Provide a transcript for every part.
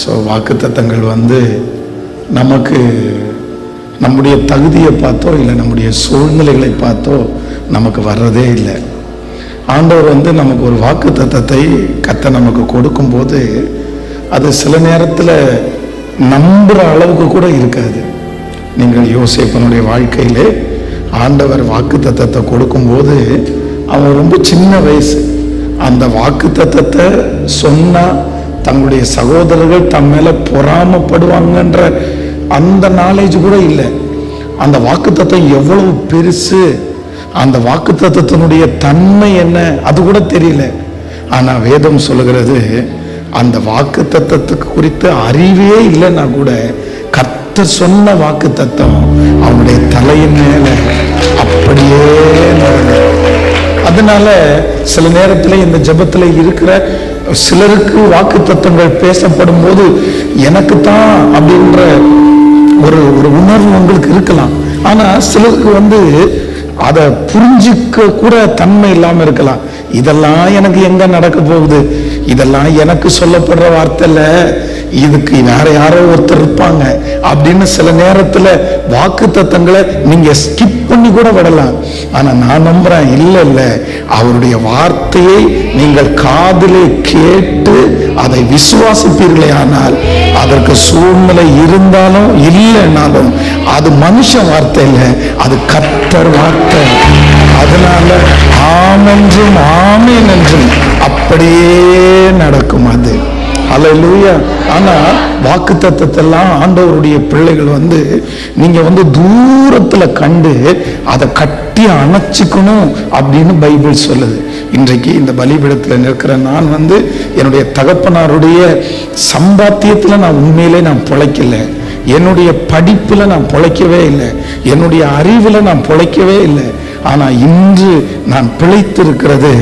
So வாக்குத்தத்தங்கள் நமக்கு நம்முடைய தகுதியை பார்த்தோ இல்லை நம்முடைய சூழ்நிலைகளை பார்த்தோ நமக்கு வர்றதே இல்லை. ஆண்டவர் நமக்கு ஒரு வாக்குத்தத்தத்தை கர்த்தர் நமக்கு கொடுக்கும்போது அது சில நேரத்தில் நம்புகிற அளவுக்கு கூட இருக்காது. நீங்கள் யோசேப்பனுடைய வாழ்க்கையிலே ஆண்டவர் வாக்குத்தத்தத்தை கொடுக்கும்போது அவன் ரொம்ப சின்ன வயசு. அந்த வாக்குத்தத்தத்தை சொன்னால் தங்களுடைய சகோதரர்கள் தம் மேலே பொறாமப்படுவாங்கன்ற அந்த நாலேஜ் கூட இல்லை. அந்த வாக்குத்தத்தம் எவ்வளவு பெருசு, அந்த வாக்குத்தத்தத்தினுடைய தன்மை என்ன அது கூட தெரியல. ஆனால் வேதம் சொல்லுகிறது அந்த வாக்குத்தத்தத்துக்கு குறித்து அறிவே இல்லைன்னா கூட கர்த்தர் சொன்ன வாக்குத்தத்தம் அவனுடைய தலையின் மேலே அப்படியே நடந்தது. அதனால சில நேரத்தில் இந்த ஜெபத்தில் இருக்கிற சிலருக்கு வாக்குத்தத்தங்கள் பேசப்படும் போது எனக்கு தான் அப்படின்ற ஒரு உணர்வு உங்களுக்கு இருக்கலாம். ஆனா சிலருக்கு அதை புரிஞ்சிக்க கூட தன்மை இல்லாம இருக்கலாம். இதெல்லாம் எனக்கு எங்க நடக்க போகுது, இதெல்லாம் எனக்கு சொல்லப்படுற வார்த்தை இல்ல, இதுக்கு வேற யாரோ ஒருத்தர் இருப்பாங்க அப்படின்னு சில நேரத்துல வாக்குத்தத்தங்களை நீங்க ஸ்கிப் பண்ணி கூட விடலாம். ஆனா நான் நம்புறேன், இல்ல அவருடைய வார்த்தையை நீங்கள் காதிலே கேட்டு அதை விசுவாசிப்பீர்களே ஆனால் அதற்கு சூழ்நிலை இருந்தாலும் இல்லைன்னாலும் அது மனுஷ வார்த்தை இல்லை, அது கர்த்தர் வார்த்தை. அதனால ஆமென்றும் ஆமேன் என்றும் அப்படியே நடக்கும். அது அல்லேலூயா. ஆனா வாக்குத்தத்தத்தெல்லாம் ஆண்டவருடைய பிள்ளைகள் நீங்க தூரத்துல கண்டு அதை கட்டி அணைச்சிக்கணும் அப்படின்னு பைபிள் சொல்லுது. இன்றைக்கு இந்த பலிபீடத்தில் நிற்கிற நான் என்னுடைய தகப்பனாருடைய சம்பாத்தியத்துல நான் உண்மையிலே நான் பிழைக்கல, என்னுடைய படிப்புல நான் பிழைக்கவே இல்லை, என்னுடைய அறிவுல நான் பிழைக்கவே இல்லை. ஆனா இன்று நான் பிழைத்திருக்கிறது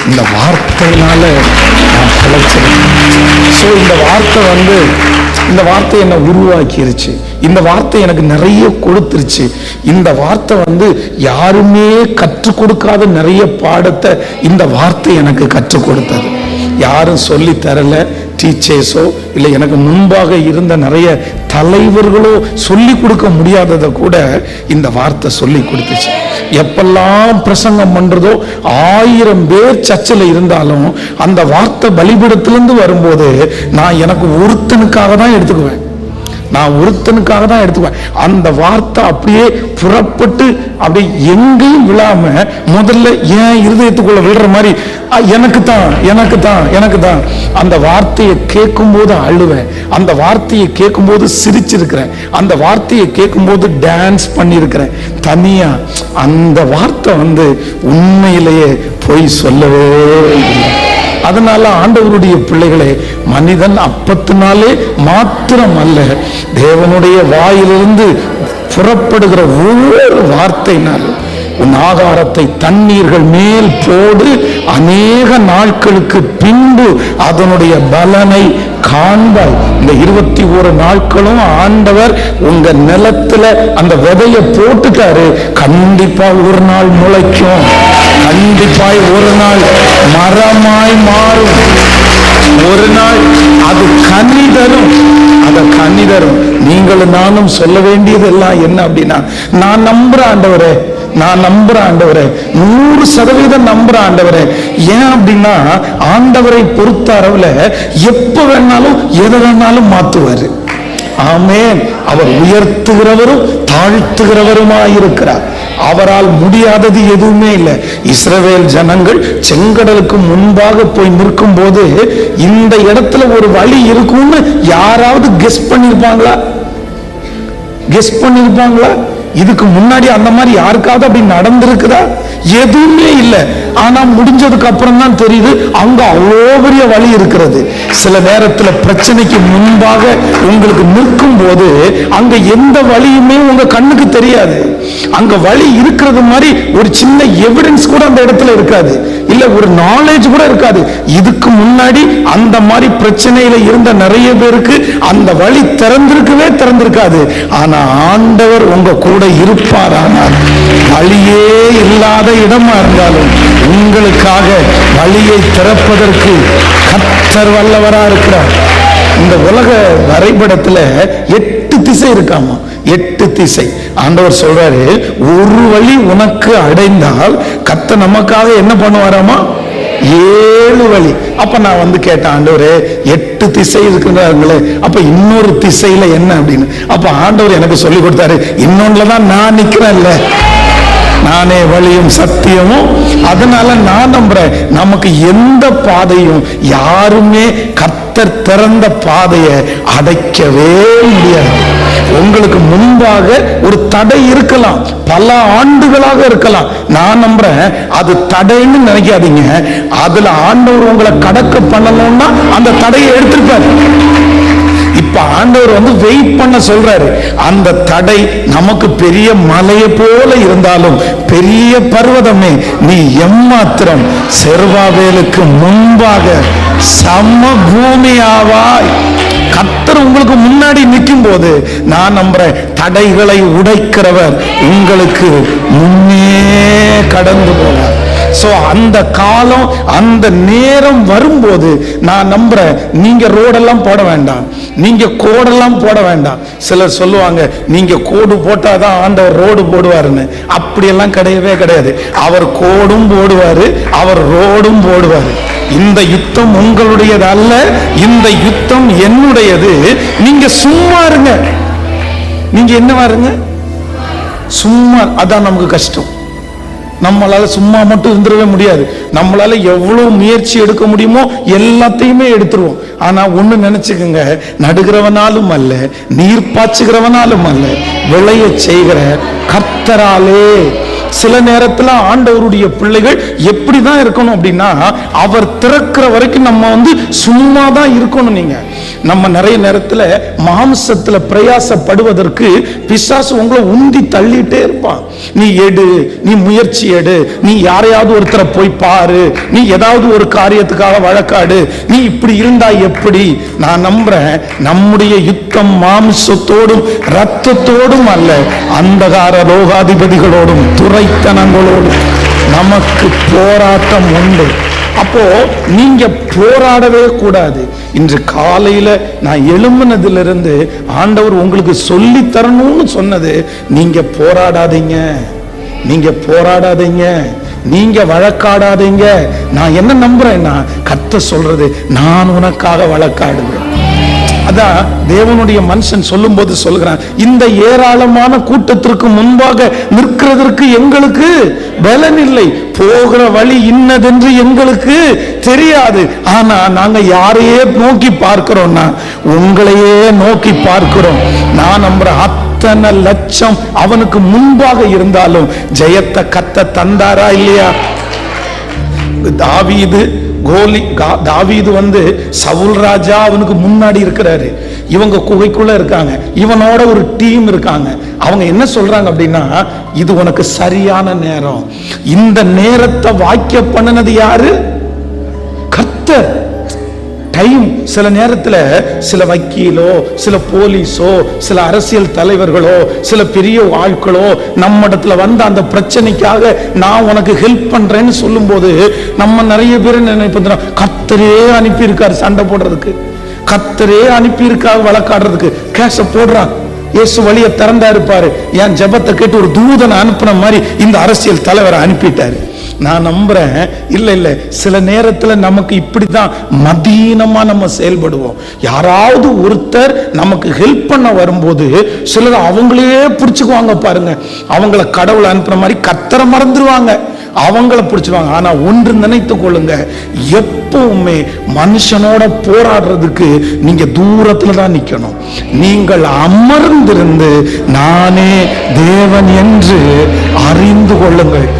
இந்த வார்த்தையினால நான் பிழைச்சிருக்கேன். ஸோ இந்த வார்த்தை என்னை உருவாக்கிருச்சு, இந்த வார்த்தை எனக்கு நிறைய கொடுத்துருச்சு. இந்த வார்த்தை யாருமே கற்றுக் கொடுக்காத நிறைய பாடத்தை இந்த வார்த்தை எனக்கு கற்றுக் கொடுத்தது. யாரும் சொல்லி தரல, டீச்சர்ஸோ இல்லை எனக்கு முன்பாக இருந்த நிறைய தலைவர்களோ சொல்லி கொடுக்க முடியாததை கூட இந்த வார்த்தை சொல்லி கொடுத்துச்சு. எப்பெல்லாம் பிரசங்கம் பண்றதோ 1000 பேர் சர்ச்சில் இருந்தாலும் அந்த வார்த்தை பலிபீடத்திலிருந்து வரும்போது நான் எனக்கு ஒருத்தனுக்காக தான் எடுத்துக்குவேன், அந்த வார்த்தை அப்படியே புறப்பட்டு அப்படியே எங்கேயும் விழாம முதல்ல என் இருதயத்துக்குள்ள விழுற மாதிரி எனக்கு தான் அந்த வார்த்தையை கேட்கும் போது அழுவேன், அந்த வார்த்தையை கேட்கும் போது சிரிச்சிருக்கிறேன், அந்த வார்த்தையை கேட்கும் போது டான்ஸ் பண்ணியிருக்கிறேன் தனியா. அந்த வார்த்தை உண்மையிலேயே பொய் சொல்லவே இல்லை. அதனால ஆண்டவருடைய பிள்ளைகளே, மனிதன் அப்பத்தினாலே மாத்திரம் அல்ல, தேவனுடைய வாயிலிருந்து புறப்படுகிற ஒவ்வொரு வார்த்தையினாலும் உன் ஆகாரத்தை தண்ணீர்கள் மேல் போடு, அநேக நாட்களுக்கு பின்பு அதனுடைய பலனை காண்பாய். இந்த 21 நாட்களும் ஆண்டவர் உங்க நிலத்துல அந்த விதையை போட்டுட்டாரு. கண்டிப்பா ஒரு நாள் முளைக்கும், கண்டிப்பாய் ஒரு நாள் மரமாய் மாறும், ஒரு நாள் அது கனி தரும். நீங்களும் நானும் சொல்ல வேண்டியதெல்லாம் என்ன அப்படின்னா, நான் நம்புறேன் ஆண்டவரே, 100% நம்புறேன் ஆண்டவரே. ஏன் அப்படின்னா ஆண்டவரை பொறுத்த அளவுல எப்ப வேணாலும் எதை வேணாலும் மாத்துவாரு. ஆமென். அவர் உயர்த்துகிறவரும் தாழ்த்துகிறவருமாயிருக்கிறார். அவரால் முடியாதது எதுவுமே இல்லை. இஸ்ரவேல் ஜனங்கள் செங்கடலுக்கு முன்பாக போய் நிற்கும் போது இந்த இடத்துல ஒரு வழி இருக்கும்னு யாராவது கெஸ் பண்ணிருப்பாங்களா? இதுக்கு முன்னாடி அந்த மாதிரி யாருக்காவது அப்படி நடந்திருக்குதா? எதுவுமே இல்லை. ஆனா முடிஞ்சதுக்கு அப்புறம் தான் தெரியுது அங்க அவ்வளோ பெரிய வழி இருக்கிறது. சில நேரத்துல பிரச்சனைக்கு முன்பாக உங்களுக்கு நிற்கும் போது அங்க எந்த வழியுமே உங்க கண்ணுக்கு தெரியாது. அங்க வழி இருக்கிறது மாதிரி ஒரு சின்ன எவிடன்ஸ் கூட அந்த இடத்துல இருக்காது, இல்ல ஒரு நாலேஜ் கூட இருக்காது. இதுக்கு முன்னாடி அந்த மாதிரி பிரச்சனையில இருந்த நிறைய பேருக்கு அந்த வழி திறந்திருக்காது. ஆனா ஆண்டவர் உங்க கூட இருப்பாரானால் வழியே இல்லாத இடமா இருந்தாலும் உங்களுக்காக வழியை திறப்பதற்கு கர்த்தர் வல்லவரா இருக்கிறார். இந்த உலக வரைபடத்துல 8 திசை இருக்காமா, 8 திசை. ஆண்டவர் சொல்றாரு, ஒரு வழி உனக்கு அடைந்தால் கர்த்தர் நமக்காக என்ன பண்ணுவாராமா, 7 வழி. அப்ப நான் வந்து கேட்டேன், ஆண்டவரே 8 திசை இருக்குறாங்களே, அப்ப இன்னொரு திசையில என்ன அப்படின்னு. அப்ப ஆண்டவர் எனக்கு சொல்லி கொடுத்தாரு, இன்னொன்னுலதான் நான் நிக்கிறேன்ல, நானே வழியும் சத்தியமும். அதனால நான் நம்புறேன், நமக்கு எந்த பாதையும் யாருமே கர்த்தர் திறந்த பாதையை அடைக்கவே முடியாது. உங்களுக்கு முன்பாக ஒரு தடை இருக்கலாம், பல ஆண்டுகளாக இருக்கலாம். நான் நம்புறேன் அது தடைன்னு நினைக்காதீங்க. அதுல ஆண்டவர் உங்களை கடக்க பண்ணணும்னா அந்த தடையை எடுத்திருப்பார். இப்ப ஆண்டவர் வந்து வெயிட் பண்ண சொல்றாரு. அந்த தடை நமக்கு பெரிய மலையை போல இருந்தாலும், பெரிய பர்வதமே நீ எம்மாத்திரம் செருபாபேலுக்கு முன்பாக சம பூமியாவாய். கர்த்தர் உங்களுக்கு முன்னாடி நிற்கும் போது நான் நம்புறேன், தடைகளை உடைக்கிறவர் உங்களுக்கு முன்னே கடந்து போவார். சோ அந்த காலம், அந்த நேரம் வரும்போது நான் நம்புறேன், நீங்க ரோடெல்லாம் போட வேண்டாம், நீங்க கோடெல்லாம் போட வேண்டாம். சிலர் சொல்லுவாங்க, நீங்க கோடு போட்டாதான் ஆண்டவர் ரோடு போடுவாருன்னு. அப்படியெல்லாம் கிடையவே கிடையாது. அவர் கோடும் போடுவாரு, அவர் ரோடும் போடுவாரு. இந்த யுத்தம் உங்களுடையது அல்ல, இந்த யுத்தம் என்னுடையது. நீங்க சும்மா இருங்க. நீங்க என்னவா இருங்க? சும்மா. அதான் நமக்கு கஷ்டம். நம்மளால சும்மா மட்டும் இருந்துடவே முடியாது. நம்மளால எவ்வளவு முயற்சி எடுக்க முடியுமோ எல்லாத்தையுமே எடுத்துருவோம். ஆனா ஒண்ணு நினைச்சுக்கோங்க, நடுகிறவனாலும் அல்ல, நீர் பாய்ச்சுகிறவனாலும் அல்ல, விளைய செய்கிற கர்த்தராலே. சில நேரத்துல ஆண்டவருடைய பிள்ளைகள் எப்படிதான் இருக்கணும் அப்படின்னா, அவர் திறக்கிற வரைக்கும் நம்ம வந்து சும்மா தான் இருக்கணும். நீங்க நம்ம நிறைய நேரத்துல மாம்சத்துல பிரயாசப்படுவதற்கு பிசாசு உங்களை உந்தி தள்ளிட்டே இருப்பான். நீ எடு, நீ முயற்சி எடு, நீ யாரையாவது ஒருத்தரை போய் பாரு, நீ ஏதாவது ஒரு காரியத்துக்காக வழக்காடு, நீ இப்படி இருந்தா எப்படி. நான் நம்புறேன், நம்முடைய யுத்தம் மாம்சத்தோடும் இரத்தத்தோடும் அல்ல, அந்தகார லோகாதிபதிகளோடும் துரைத்தனங்களோடும் நமக்கு போராட்டம் உண்டு. அப்போ நீங்க போராடவே கூடாது. இன்று காலையில நான் எழும்பினதிலிருந்து ஆண்டவர் உங்களுக்கு சொல்லி தரணும்னு சொன்னது, நீங்க போராடாதீங்க, நீங்க போராடாதீங்க, நீங்க வழக்காடாதீங்க. நான் என்ன நம்புறேன்னா, கர்த்தர் சொல்றது, நான் உனக்காக வழக்காடுவேன். அதான் தேவனுடைய மனுஷன் சொல்லும் போது சொல்கிறான், இந்த ஏராளமான கூட்டத்திற்கு முன்பாக நிற்கிறதற்கு எங்களுக்கு பலன் இல்லை, போகிற வழி இன்னதென்று எங்களுக்கு தெரியாது. ஆனா நாங்க யாரையே நோக்கி பார்க்கிறோம்னா, உங்களையே நோக்கி பார்க்கிறோம். நான் நம்புறேன், அத்தனை லட்சம் அவனுக்கு முன்பாக இருந்தாலும் ஜெயத்தை கர்த்தர் தந்தாரா இல்லையா? தாவீது வந்து சவுல் ராஜா அவனுக்கு முன்னாடி இருக்கிறாரு, இவங்க குகைக்குள்ள இருக்காங்க, இவனோட ஒரு டீம் இருக்காங்க. அவங்க என்ன சொல்றாங்க அப்படின்னா, இது உனக்கு சரியான நேரம். இந்த நேரத்தை வாக்கிய பண்ணினது யாரு? கர்த்தர். டைம். சில நேரத்துல சில வக்கீலோ, சில போலீஸோ, சில அரசியல் தலைவர்களோ, சில பெரிய ஆட்களோ நம்ம இடத்துல வந்து அந்த பிரச்சனைக்காக நான் உனக்கு ஹெல்ப் பண்றேன்னு சொல்லும் போது நம்ம நிறைய பேர் நினைப்போம், கர்த்தரே அனுப்பி இருக்காரு சண்டை போடுறதுக்கு, கர்த்தரே அனுப்பி இருக்காரு வழக்காடுறதுக்கு. கேஸ போடுறான், இயேசு வழியை திறந்தா இருப்பாரு, என் ஜெபத்தை கேட்டு ஒரு தூதனை அனுப்பின மாதிரி இந்த அரசியல் தலைவரை அனுப்பிட்டாரு. நான் நம்புறேன், இல்ல இல்ல, சில நேரத்துல நமக்கு இப்படிதான் மதீனமா நம்ம செயல்படுவோம். யாராவது ஒருத்தர் நமக்கு ஹெல்ப் பண்ண வரும்போது சிலர் அவங்களையே பிடிச்சுக்குவாங்க பாருங்க. அவங்கள கடவுளை அனுப்புற மாதிரி கர்த்தரை மறந்துடுவாங்க, அவங்கள பிடிச்சிருவாங்க. ஆனா ஒன்று நினைத்து கொள்ளுங்க, எப்பவுமே மனுஷனோட போராடுறதுக்கு நீங்க தூரத்துல தான் நிக்கணும். நீங்கள் அமர்ந்திருந்து நானே தேவன் என்று அறிந்து கொள்ளுங்கள்.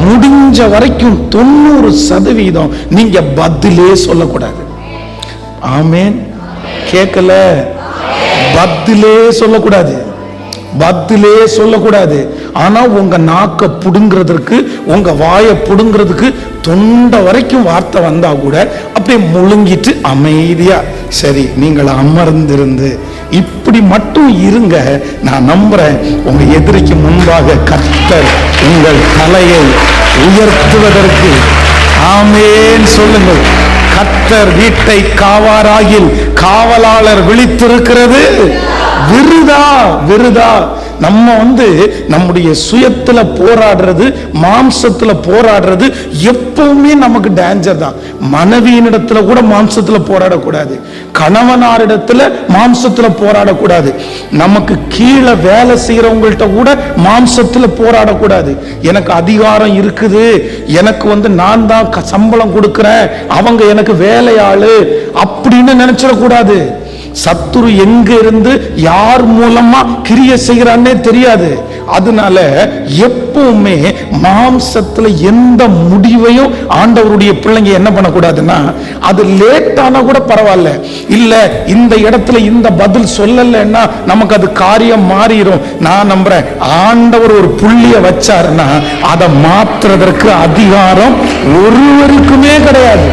முடிஞ்ச வரைக்கும் 90% நீங்க பதிலே சொல்லக்கூடாது. ஆமேன். கேட்கல? பதிலே சொல்லக்கூடாது, பதிலே சொல்லக்கூடாது. ஆனா உங்க நாக்க புடுங்கிறதுக்கு, உங்க வாயை புடுங்கிறதுக்கு தொண்டை வரைக்கும் வார்த்தை வந்தா கூட அப்படியே முழுங்கிட்டு அமைதியா, சரி நீங்கள் அமர்ந்திருந்து இப்படி மட்டும் இருங்க. நான் நம்புறேன், உங்க எதிரிக்கு முன்பாக கர்த்தர் உங்கள் தலையை உயர்த்துவதற்கு ஆமேன் சொல்லுங்கள். கர்த்தர் வீட்டை காவாராகில் காவலாளர் விழித்திருக்கிறது விருதா. விருதா. நம்ம நம்முடைய சுயத்துல போராடுறது, மாம்சத்துல போராடுறது எப்பவுமே நமக்கு டேஞ்சர் தான். மனைவியினிடத்துல கூட மாம்சத்துல போராடக்கூடாது, கணவனாரிடத்துல மாம்சத்துல போராடக்கூடாது, நமக்கு கீழே வேலை செய்யறவங்கள்ட்ட கூட மாம்சத்துல போராடக்கூடாது. எனக்கு அதிகாரம் இருக்குது, எனக்கு நான் தான் சம்பளம் கொடுக்கிறேன், அவங்க எனக்கு வேலையாளு அப்படின்னு நினைச்சிடக்கூடாது. சத்துரு எங்க இருந்து யார் மூலமா கிரியை செய்யறான்னே தெரியாது. அதனால எப்பவுமே மாம்சத்துல எந்த முடிவையும் ஆண்டவருடைய பிள்ளைங்க என்ன பண்ணக்கூடாதுன்னா, அது லேட் ஆனா கூட பரவாயில்ல, இல்ல இந்த இடத்துல இந்த பதில் சொல்லலைன்னா நமக்கு அது காரியம் மாறிடும். நான் நம்புறேன், ஆண்டவர் ஒரு புள்ளிய வச்சாருன்னா அதை மாற்றுறதற்கு அதிகாரம் ஒருவருக்குமே கிடையாது.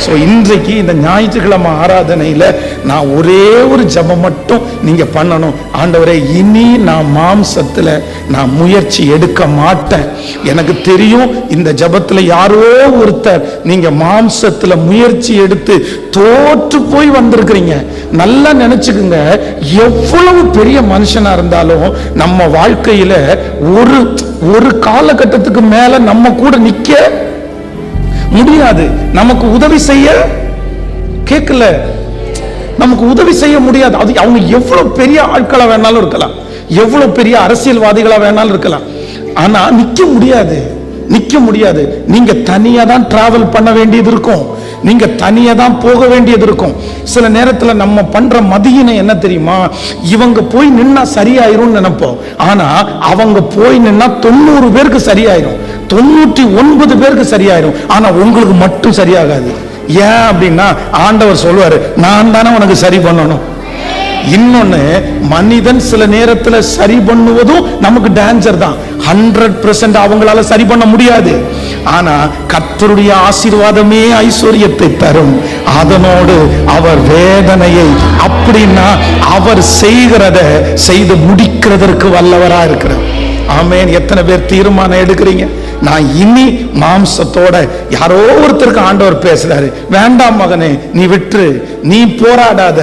ஸோ இன்றைக்கு இந்த ஞாயிற்றுக்கிழமை ஆராதனையில் நான் ஒரே ஒரு ஜெபம் மட்டும் நீங்க பண்ணணும். ஆண்டவரே, இனி நான் மாம்சத்தில் நான் முயற்சி எடுக்க மாட்டேன். எனக்கு தெரியும் இந்த ஜெபத்தில் யாரோ ஒருத்தர் நீங்க மாம்சத்தில் முயற்சி எடுத்து தோற்று போய் வந்திருக்கிறீங்க. நல்லா நினைச்சுக்குங்க, எவ்வளவு பெரிய மனுஷனா இருந்தாலும் நம்ம வாழ்க்கையில ஒரு காலகட்டத்துக்கு மேல நம்ம கூட நிக்க முடியாது. நமக்கு உதவி செய்ய கேட்கல, நமக்கு உதவி செய்ய முடியாது. அது அவங்க எவ்வளவு பெரிய ஆட்களா வேணாலும் இருக்கலாம், எவ்வளவு பெரிய அரசியல்வாதிகளா வேணாலும் இருக்கலாம், ஆனா நிக்க முடியாது, நிக்க முடியாது. நீங்க தனியா தான் டிராவல் பண்ண வேண்டியது இருக்கும், நீங்க தனியா தான் போக வேண்டியது இருக்கும். சில நேரத்துல நம்ம பண்ற மதியினை என்ன தெரியுமா, இவங்க போய் நின்னா சரியாயிரும் நினைப்போம், ஆனா அவங்க போய் நின்னா 90 பேருக்கு சரியாயிரும், 99 பேருக்கு சரியாயிரும், ஆனா உங்களுக்கு மட்டும் சரியாகாது. ஏன் அப்படின்னா ஆண்டவர் சொல்வாரு, நான் தானே உனக்கு சரி பண்ணணும். இன்னொன்னு, மனிதன் சில நேரத்துல சரி பண்ணுவதும் நமக்கு டேஞ்சர் தான். 100% அவங்களால சரி பண்ண முடியாது. ஆனா கர்த்தருடைய ஆசீர்வாதமே ஐஸ்வர்யத்தை தரும், அதனோடு அவர் வேதனையை, அப்படின்னா அவர் செய்கிறத செய்து முடிக்கிறதற்கு வல்லவரா இருக்கிறார். ஆமென். எத்தனை பேர் தீர்மானம் எடுக்கிறீங்க, நான் இனி மாம்சத்தோட? யாரோ ஒருத்தருக்கு ஆண்டவர் பேசுறாரு, வேண்டாம் மகனே, நீ விட்டுரு, நீ போராடாத,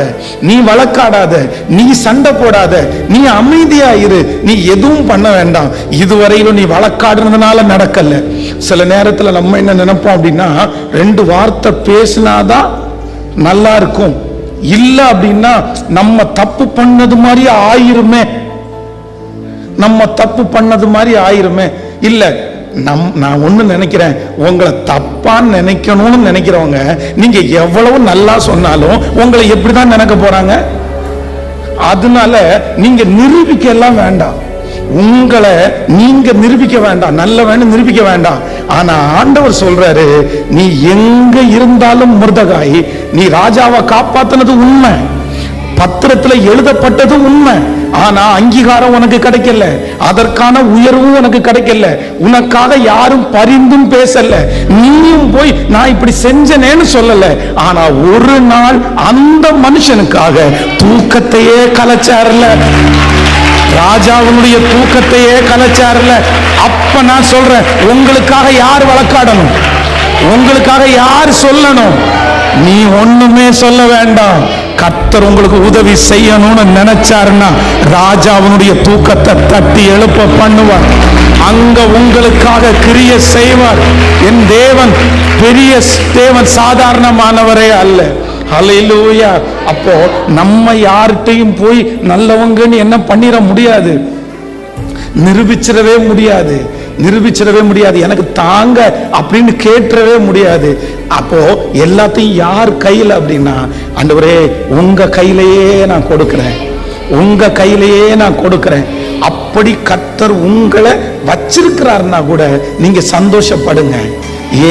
நீ வழக்காடாத, நீ சண்டை போடாத, நீ அமைதியா இரு, நீ எதுவும் பண்ண வேண்டாம். இதுவரையிலும் நீ வழக்காடுறதுனால நடக்கல. சில நேரத்துல நம்ம என்ன நினைப்போம் அப்படின்னா, 2 வார்த்தை பேசினாதான் நல்லா இருக்கும், இல்ல அப்படின்னா நம்ம தப்பு பண்ணது மாதிரி ஆயிருமே, நம்ம தப்பு பண்ணது மாதிரி ஆயிருமே. இல்ல, நான் ஒண்ணு நினைக்கிறேன், உங்களை தப்பான்னு நினைக்கணும்னு நினைக்கிறவங்க நீங்க எவ்வளவு நல்லா சொன்னாலும் உங்களை எப்படிதான் நினைக்க போறாங்க. அதனால நீங்க நிரூபிக்க எல்லாம் வேண்டாம், உங்களை நீங்க நிரூபிக்க வேண்டாம், நல்ல வேணும் நிரூபிக்க வேண்டாம். ஆனா ஆண்டவர் சொல்றாரு, நீ எங்க இருந்தாலும் முர்தகாய், நீ ராஜாவை காப்பாத்தினது உண்மை, பத்திரத்துல எழுதப்பட்டது உண்மை, ஆனா அங்கீகாரம் உனக்கு கிடைக்கல, அதற்கான உயர்வும் உனக்கு கிடைக்கல, உனக்காக யாரும் பரிந்தும் பேசல, நீயும் போய் நான் இப்படி செஞ்சனேன்னு சொல்லல. ஆனா ஒரு நாள் அந்த மனுஷனுக்காக தூக்கத்தையே கலைச்சார்ல, ராஜாவுடைய தூக்கத்தையே கலைச்சார்ல. அப்ப நான் சொல்றேன், உங்களுக்காக யார் வழக்காடணும், உங்களுக்காக யார் சொல்லணும்? நீ ஒண்ணுமே சொல்ல வேண்டாம். கர்த்தர் உங்களுக்கு உதவி செய்யணும்னு நினைச்சாருன்னா ராஜாவுடைய தூக்கத்தை தட்டி எழுப்ப பண்ணுவார், அங்க உங்களுக்காக கிரியை செய்வார். என் தேவன் பெரிய தேவன், சாதாரணமானவரே அல்ல. ஹல்லேலூயா. அப்போ நம்ம யார்கிட்டையும் போய் நல்லவங்கன்னு என்ன பண்ணிட முடியாது, நிரூபிச்சிடவே முடியாது, நிரூபிச்சிடவே முடியாது, எனக்கு தாங்க அப்படின்னு கேட்டுறவே முடியாது. அப்போ எல்லாத்தையும் யார் கையில் அப்படின்னா, ஆண்டவரே உங்க கையிலேயே நான் கொடுக்கிறேன், உங்க கையிலேயே நான் கொடுக்கிறேன். அப்படி கர்த்தர் உங்களை வச்சிருக்கிறார்னா கூட நீங்க சந்தோஷப்படுங்க.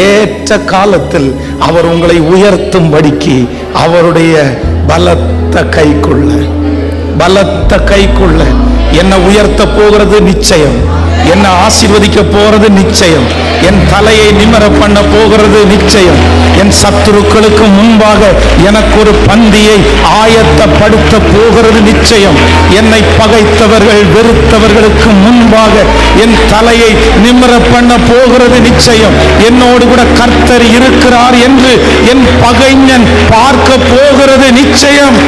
ஏற்ற காலத்தில் அவர் உங்களை உயர்த்தும்படிக்கு அவருடைய பலத்த கைக்குள்ள, பலத்த கைக்குள்ள என்ன உயர்த்த போகிறது நிச்சயம், என்னை ஆசீர்வதிக்க போறது நிச்சயம். என் தலையை நிமிர பண்ண போகிறது நிச்சயம். என் சத்துருக்களுக்கு முன்பாக எனக்கு ஒரு பந்தியை ஆயத்தப்படுத்த போகிறது நிச்சயம். என்னை பகைத்தவர்கள் வெறுத்தவர்களுக்கு முன்பாக என் தலையை நிமிர பண்ண போகிறது நிச்சயம். என்னோடு கூட கர்த்தர் இருக்கிறார் என்று என் பகைஞன் பார்க்க போகிறது நிச்சயம்.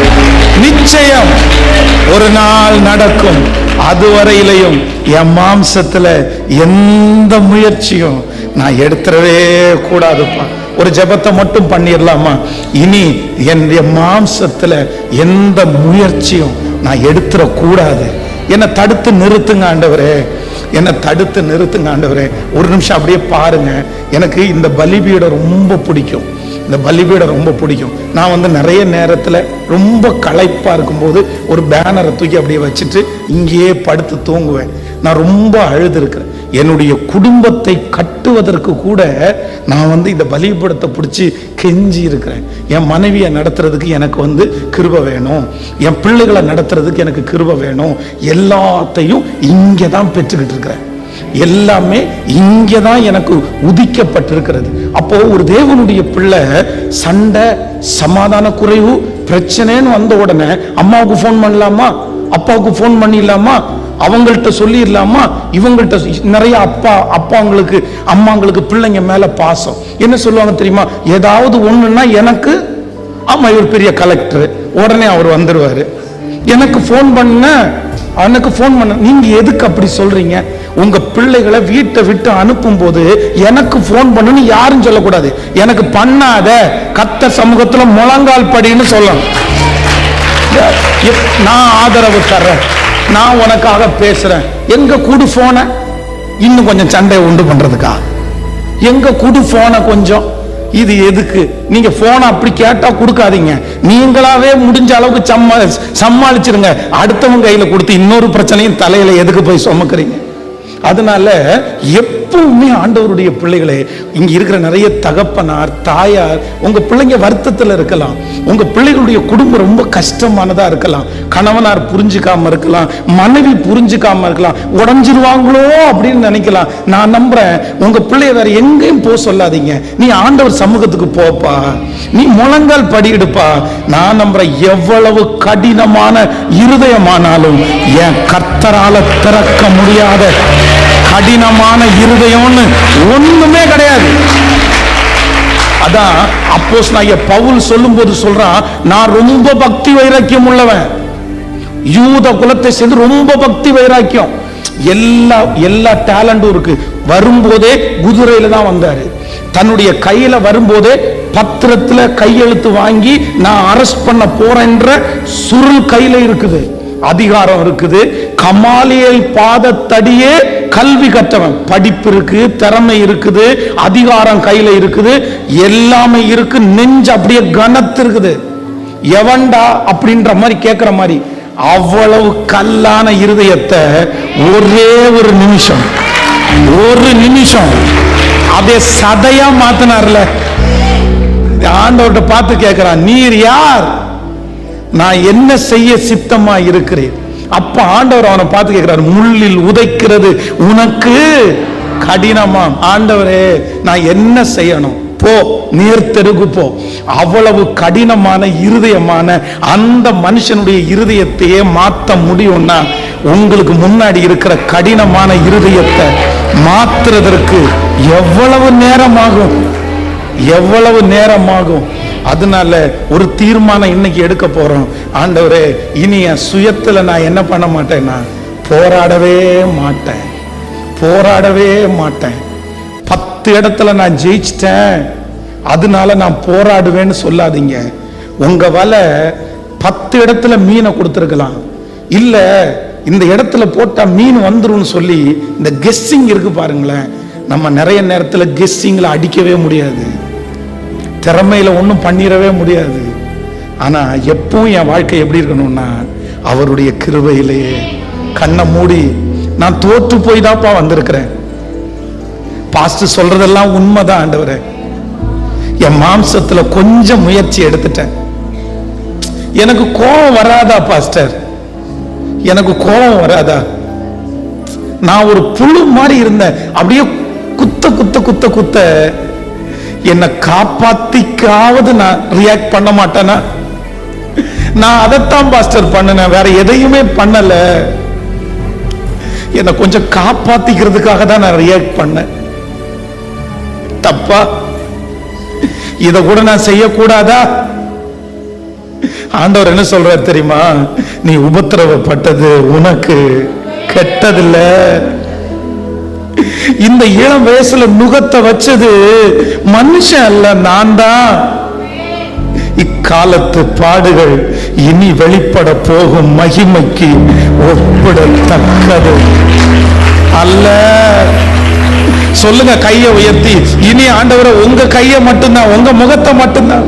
நிச்சயம் ஒரு நாள் நடக்கும். அதுவரையிலையும் என் மாம்சத்துல எந்த முயற்சியும் நான் எடுத்துடவே கூடாதுப்பா. ஒரு ஜெபத்தை மட்டும் பண்ணிடலாமா? இனி என் மாம்சத்துல எந்த முயற்சியும் நான் எடுத்துட கூடாது. என்னை தடுத்து நிறுத்துங்க ஆண்டவரே, என்னை தடுத்து நிறுத்துங்க ஆண்டவரே. ஒரு நிமிஷம் அப்படியே பாருங்க. எனக்கு இந்த பலிபீடம் ரொம்ப பிடிக்கும். இந்த பலிபீடம் ரொம்ப பிடிக்கும். நான் நிறைய நேரத்தில் ரொம்ப களைப்பாக இருக்கும்போது ஒரு பேனரை தூக்கி அப்படியே வச்சுட்டு இங்கேயே படுத்து தூங்குவேன். நான் ரொம்ப அழுதுருக்கிறேன். என்னுடைய குடும்பத்தை கட்டுவதற்கு கூட நான் இந்த பலிபீடத்தை பிடிச்சி கெஞ்சி இருக்கிறேன். என் மனைவியை நடத்துறதுக்கு எனக்கு கிருபை வேணும், என் பிள்ளைகளை நடத்துறதுக்கு எனக்கு கிருபை வேணும். எல்லாத்தையும் இங்கே தான் பெற்றுக்கிட்டு இருக்கிறேன். எல்லாமே இங்கதான் எனக்கு உதிக்கப்பட்டிருக்கிறது. அப்போ ஒரு தேவனுடைய பிள்ளை சண்டை, சமாதான குறைவு, பிரச்சனைன்னு வந்த உடனே அம்மாவுக்கு போன் பண்ணலாமா, அப்பாவுக்கு போன் பண்ணிடலாமா, அவங்கள்ட்ட சொல்லிடலாமா, இவங்கள்ட்ட நிறைய அப்பாங்களுக்கு அம்மாங்களுக்கு பிள்ளைங்க மேல பாசம். என்ன சொல்லுவாங்க தெரியுமா? ஏதாவது ஒண்ணுன்னா எனக்கு, ஆமா இவர் பெரிய கலெக்டர், உடனே அவர் வந்துருவாரு. எனக்கு போன் பண்ண, அவனுக்கு போன் பண்ண. நீங்க எதுக்கு அப்படி சொல்றீங்க? உங்க பிள்ளைகளை வீட்டை விட்டு அனுப்பும் போது எனக்கு போன் பண்ணுன்னு யாரும் சொல்லக்கூடாது. எனக்கு பண்ணாத, கர்த்தர் சமூகத்துல முழங்கால் படின்னு சொல்லணும். நான் ஆதரவு தர்றேன், நான் உனக்காக பேசுறேன். எங்க கூடு போன இன்னும் கொஞ்சம் சண்டையை உண்டு பண்றதுக்கா? எங்க கூடு போன கொஞ்சம். இது எதுக்கு? நீங்க போன அப்படி கேட்டா கொடுக்காதீங்க. நீங்களாவே முடிஞ்ச அளவுக்கு சமாளிச்சிருங்க. அடுத்தவங்க கையில கொடுத்து இன்னொரு பிரச்சனையும் தலையில எதுக்கு போய் சுமக்குறீங்க? அதனால எப்பவுமே ஆண்டவருடைய பிள்ளைகளே, இங்க இருக்கிற நிறைய தகப்பனார், தாயார், உங்க பிள்ளைங்க வருத்தத்துல இருக்கலாம், உங்க பிள்ளைகளுடைய குடும்பம் ரொம்ப கஷ்டமானதா இருக்கலாம், கணவனார் புரிஞ்சுக்காம இருக்கலாம், மனைவி புரிஞ்சுக்காம இருக்கலாம், உடஞ்சிருவாங்களோ அப்படின்னு நினைக்கலாம். நான் நம்புறேன், உங்க பிள்ளைய வேற எங்கேயும் போக சொல்லாதீங்க. நீ ஆண்டவர் சமூகத்துக்கு போப்பா, நீ முழங்கால் படியிடுப்பா. நான் நம்புறேன், எவ்வளவு கடினமான இருதயமானாலும் என் கர்த்தரால திறக்க முடியாத கடினமான இருதயம்னு ஒண்ணுமே கிடையாது. அதான் அப்போஸ்தலனாகிய பவுல் சொல்லும்போது சொல்றான், நான் ரொம்ப பக்தி வைராக்கியம் உள்ளவன். யூத குலத்தை சேர்ந்து ரொம்ப பக்தி வைராக்கியம், எல்லா டேலண்டும் இருக்கு. வரும்போதே குதிரையில தான் வந்தாரு. தன்னுடைய கையில வரும்போதே பத்திரத்துல கையெழுத்து வாங்கி நான் அரெஸ்ட் பண்ண போறேன்ற சுருள் கையில இருக்குது, அதிகாரம் இருக்குது. கமாலியேல் பாதத்தடியே கல்வி கற்றவன், படிப்பு இருக்கு, திறமை இருக்குது, அதிகாரம் கையில இருக்குது, எல்லாமே இருக்கு. நெஞ்சு அப்படியே கனத்து இருக்குது. எவன்டா அப்படின்ற மாதிரி கேட்கிற மாதிரி அவ்வளவு கல்லான இருதயத்தை ஒரே ஒரு நிமிஷம் அதே சதையா மாத்தினார்ல. ஆண்டவர்கிட்ட பார்த்து கேட்கிறான், நீர் யார்? நான் என்ன செய்ய சித்தமா இருக்கிறேன்? அப்ப ஆண்டவர் அவனை பார்த்து கேட்கிறார், முள்ளில் உதைக்கிறது உனக்கு கடினமா? ஆண்டவரே நான் என்ன செய்யணும்? போ, நீர்த்தெருக்கு போ. அவ்வளவு கடினமான இருதயமான அந்த மனுஷனுடைய இருதயத்தையே மாற்ற முடியும்னா உங்களுக்கு முன்னாடி இருக்கிற கடினமான இருதயத்தை மாற்றுறதற்கு எவ்வளவு நேரமாகும்? அதனால ஒரு தீர்மானம் இன்னைக்கு எடுக்க போறோம். ஆண்டவரே, இனி என் சுயத்துல நான் என்ன பண்ண மாட்டேன்னா போராடவே மாட்டேன். 10 இடத்துல நான் ஜெயிச்சிட்டேன் அதனால நான் போராடுவேன்னு சொல்லாதீங்க. உங்க வலை 10 இடத்துல மீனை கொடுத்துருக்கலாம், இல்ல இந்த இடத்துல போட்டா மீன் வந்துரும் சொல்லி இந்த கெஸ்ஸிங் இருக்கு பாருங்களேன். நம்ம நிறைய நேரத்துல கெஸ்ஸிங்ல அடிக்கவே முடியாது, திறமையில ஒன்றும் பண்ணிடவே முடியாது. ஆனா எப்பவும் என் வாழ்க்கை எப்படி இருக்கணும்னா அவருடைய கிருபையிலேயே கண்ணை மூடி, நான் தோற்று போய் தான்ப்பா வந்திருக்கிறேன், பாஸ்டர் சொல்றதெல்லாம் உண்மைதான் ஆண்டவரே, என் மாம்சத்துல கொஞ்சம் முயற்சி எடுத்துட்டேன், எனக்கு கோபம் வராதா பாஸ்டர்? எனக்கு கோபம் வராதா? நான் ஒரு புழு மாதிரி இருந்தேன். அப்படியே குத்த குத்த குத்த குத்த என்னை காப்பாத்திக்காவது நான் ரியாக்ட் பண்ண மாட்டேனா? நான் அதைத்தான் பாஸ்டர் பண்ணினேன், வேற எதையுமே பண்ணல. என்னை கொஞ்சம் காப்பாத்திக்கிறதுக்காக தான் நான் ரியாக்ட் பண்ணேன். தப்பா? இத கூட நான் செய்யக்கூடாதா? ஆண்டவர் என்ன சொல்றாரு தெரியுமா? நீ உபத்திரவப்பட்டது உனக்கு கெட்டதில்ல. இந்த இளம் வயசுல நுகத்தை வச்சது மனுஷன் அல்ல, நான் தான். இக்காலத்து பாடுகள் இனி வெளிப்பட போகும் மகிமைக்கு ஒப்பிடத்தக்கது அல்ல. சொல்லுங்க கையை உயர்த்தி, இனி ஆண்டவரை உங்க கையை மட்டும்தான், உங்க முகத்தை மட்டும்தான்.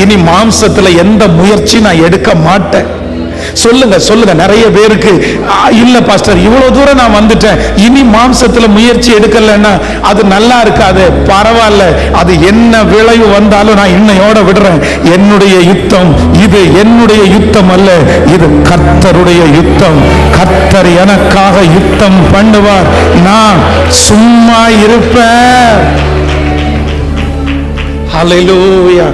இனி மாம்சத்துல எந்த முயற்சி நான் எடுக்க மாட்டேன். சொல்லுங்க சொல்லுங்க. நிறைய பேருக்கு இல்ல பாஸ்டர் இவ்வளவு தூரம் நான் வந்துட்டேன், இனி மாம்சத்துல முயற்சி எடுக்கலன்னா அது நல்லா இருக்காது. பரவாயில்ல, அது என்ன விளைவு வந்தாலும் நான் இன்னையோட விடுறேன். என்னுடைய யுத்தம் இது என்னுடைய யுத்தம் அல்ல, இது கர்த்தருடைய யுத்தம். கர்த்தர் எனக்காக யுத்தம் பண்ணுவார், நான் சும்மா இருப்பேன். ஹல்லேலூயா.